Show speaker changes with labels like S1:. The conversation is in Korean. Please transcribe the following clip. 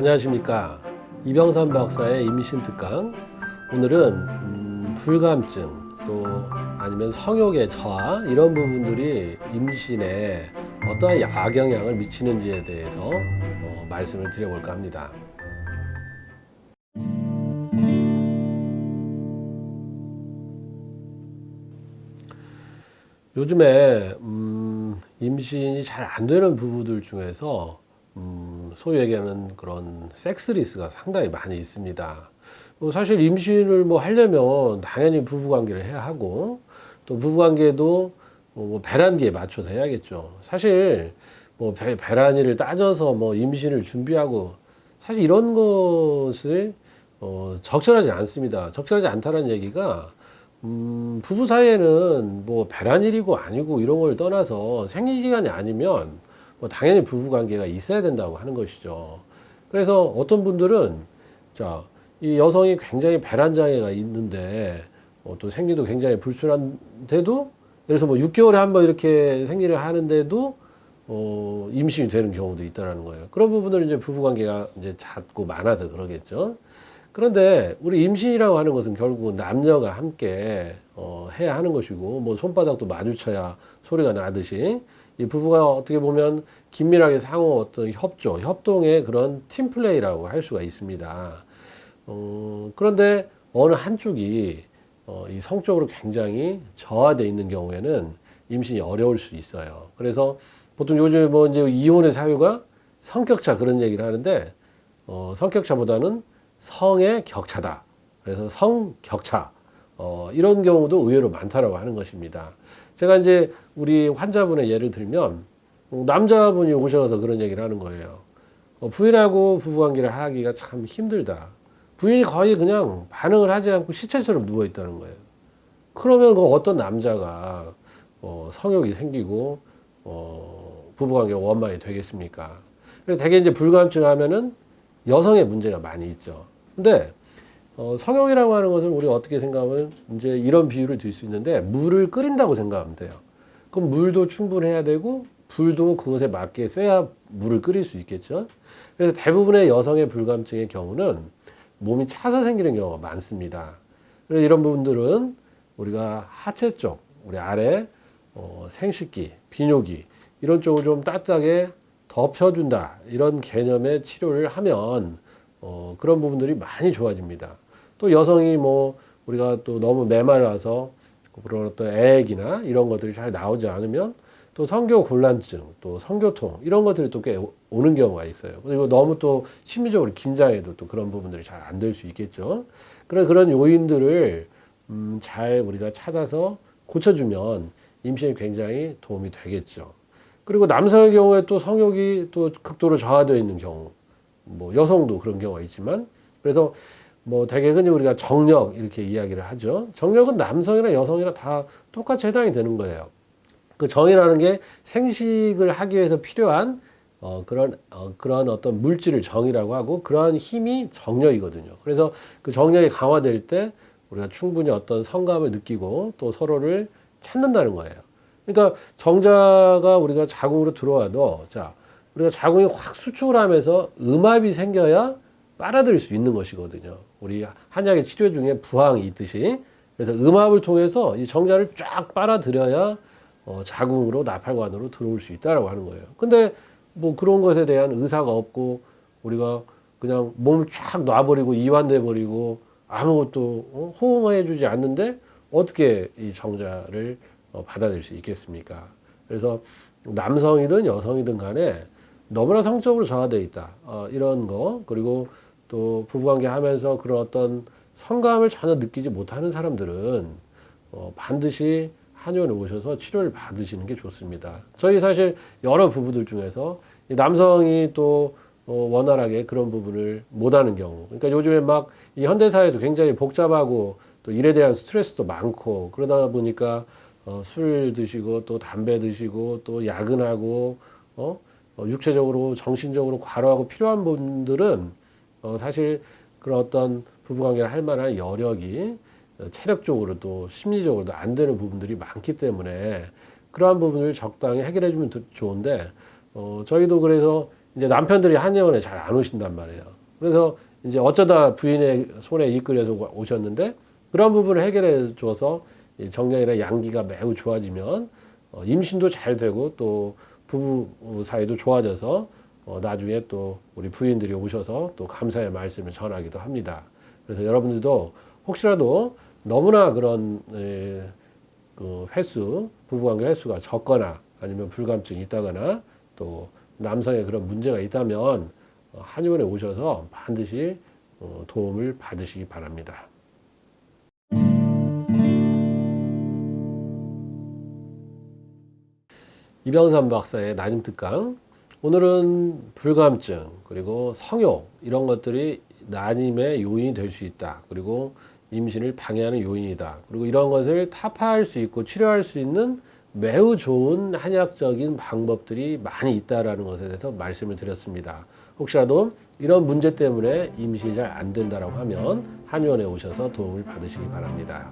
S1: 안녕하십니까. 이병삼 박사의 임신특강. 오늘은 불감증 또 아니면 성욕의 저하 이런 부분들이 임신에 어떠한 악영향을 미치는지에 대해서 말씀을 드려볼까 합니다. 요즘에 임신이 잘 안 되는 부부들 중에서 소위 얘기하는 그런 섹스리스가 상당히 많이 있습니다. 사실 임신을 하려면 당연히 부부관계를 해야 하고 또 부부관계도 배란기에 맞춰서 해야겠죠. 사실 배란위를 따져서 임신을 준비하고 사실 이런 것을 적절하지 않습니다. 적절하지 않다는 얘기가 부부 사이에는 배란일이고 아니고 이런 걸 떠나서 생리기간이 아니면 당연히 부부 관계가 있어야 된다고 하는 것이죠. 그래서 어떤 분들은 이 여성이 굉장히 배란 장애가 있는데 또 생리도 굉장히 불순한데도 그래서 6개월에 한 번 이렇게 생리를 하는데도 임신이 되는 경우도 있다라는 거예요. 그런 부분들은 이제 부부 관계가 이제 잦고 많아서 그러겠죠. 그런데 우리 임신이라고 하는 것은 결국은 남녀가 함께 해야 하는 것이고 손바닥도 마주쳐야 소리가 나듯이 이 부부가 어떻게 보면 긴밀하게 상호 어떤 협동의 그런 팀플레이라고 할 수가 있습니다. 그런데 어느 한쪽이 이 성적으로 굉장히 저하되어 있는 경우에는 임신이 어려울 수 있어요. 그래서 보통 요즘에 이제 이혼의 사유가 성격차 그런 얘기를 하는데 성격차보다는 성의 격차다. 그래서 성격차. 이런 경우도 의외로 많다라고 하는 것입니다. 제가 이제 우리 환자분의 예를 들면 남자분이 오셔서 그런 얘기를 하는 거예요. 부인하고 부부관계를 하기가 참 힘들다. 부인이 거의 그냥 반응을 하지 않고 시체처럼 누워 있다는 거예요. 그러면 그 어떤 남자가 성욕이 생기고 부부관계가 원만히 되겠습니까? 그래서 대개 이제 불감증 하면은 여성의 문제가 많이 있죠. 근데 성욕이라고 하는 것을 우리가 어떻게 생각하면 이제 이런 비유를 들 수 있는데 물을 끓인다고 생각하면 돼요. 그럼 물도 충분해야 되고 불도 그것에 맞게 세야 물을 끓일 수 있겠죠. 그래서 대부분의 여성의 불감증의 경우는 몸이 차서 생기는 경우가 많습니다. 그래서 이런 부분들은 우리가 하체 쪽, 우리 아래 생식기, 비뇨기 이런 쪽을 좀 따뜻하게 덮여준다 이런 개념의 치료를 하면 그런 부분들이 많이 좋아집니다. 또 여성이 우리가 또 너무 메말라서 그런 어떤 애액이나 이런 것들이 잘 나오지 않으면 또 성교 곤란증, 또 성교통 이런 것들이 또 꽤 오는 경우가 있어요. 그리고 너무 또 심리적으로 긴장해도 또 그런 부분들이 잘 안 될 수 있겠죠. 그런 요인들을 잘 우리가 찾아서 고쳐주면 임신에 굉장히 도움이 되겠죠. 그리고 남성의 경우에 또 성욕이 또 극도로 저하되어 있는 경우, 여성도 그런 경우가 있지만, 그래서 되게 흔히 우리가 정력 이렇게 이야기를 하죠. 정력은 남성이나 여성이나 다 똑같이 해당이 되는 거예요. 그 정이라는 게 생식을 하기 위해서 필요한 그런 어떤 물질을 정이라고 하고 그러한 힘이 정력이거든요. 그래서 그 정력이 강화될 때 우리가 충분히 어떤 성감을 느끼고 또 서로를 찾는다는 거예요. 그러니까 정자가 우리가 자궁으로 들어와도 우리가 자궁이 확 수축을 하면서 음압이 생겨야 빨아들일 수 있는 것이거든요. 우리 한약의 치료 중에 부항이 있듯이. 그래서 음압을 통해서 이 정자를 쫙 빨아들여야 자궁으로 나팔관으로 들어올 수 있다라고 하는 거예요. 근데 그런 것에 대한 의사가 없고 우리가 그냥 몸을 쫙 놔버리고 이완돼 버리고 아무것도 호응해 주지 않는데 어떻게 이 정자를 받아들일 수 있겠습니까? 그래서 남성이든 여성이든 간에 너무나 성적으로 저하되어 있다. 이런 거 그리고 또 부부관계 하면서 그런 어떤 성감을 전혀 느끼지 못하는 사람들은 반드시 한의원에 오셔서 치료를 받으시는 게 좋습니다. 저희 사실 여러 부부들 중에서 남성이 또 원활하게 그런 부분을 못하는 경우, 그러니까 요즘에 이 현대사회에서 굉장히 복잡하고 또 일에 대한 스트레스도 많고 그러다 보니까 술 드시고 또 담배 드시고 또 야근하고 육체적으로 정신적으로 과로하고 필요한 분들은 사실 그런 어떤 부부관계를 할 만한 여력이 체력적으로도 심리적으로도 안 되는 부분들이 많기 때문에 그러한 부분을 적당히 해결해 주면 좋은데 저희도 그래서 이제 남편들이 한의원에 잘 안 오신단 말이에요. 그래서 이제 어쩌다 부인의 손에 이끌려서 오셨는데 그런 부분을 해결해 줘서 정량이나 양기가 매우 좋아지면 임신도 잘 되고 또 부부 사이도 좋아져서 나중에 또 우리 부인들이 오셔서 또 감사의 말씀을 전하기도 합니다. 그래서 여러분들도 혹시라도 너무나 그런 그 횟수, 부부관계 횟수가 적거나 아니면 불감증이 있다거나 또 남성의 그런 문제가 있다면 한의원에 오셔서 반드시 도움을 받으시기 바랍니다. 이병삼 박사의 난임특강. 오늘은 불감증 그리고 성욕 이런 것들이 난임의 요인이 될 수 있다. 그리고 임신을 방해하는 요인이다. 그리고 이런 것을 타파할 수 있고 치료할 수 있는 매우 좋은 한약적인 방법들이 많이 있다라는 것에 대해서 말씀을 드렸습니다. 혹시라도 이런 문제 때문에 임신이 잘 안 된다라고 하면 한의원에 오셔서 도움을 받으시기 바랍니다.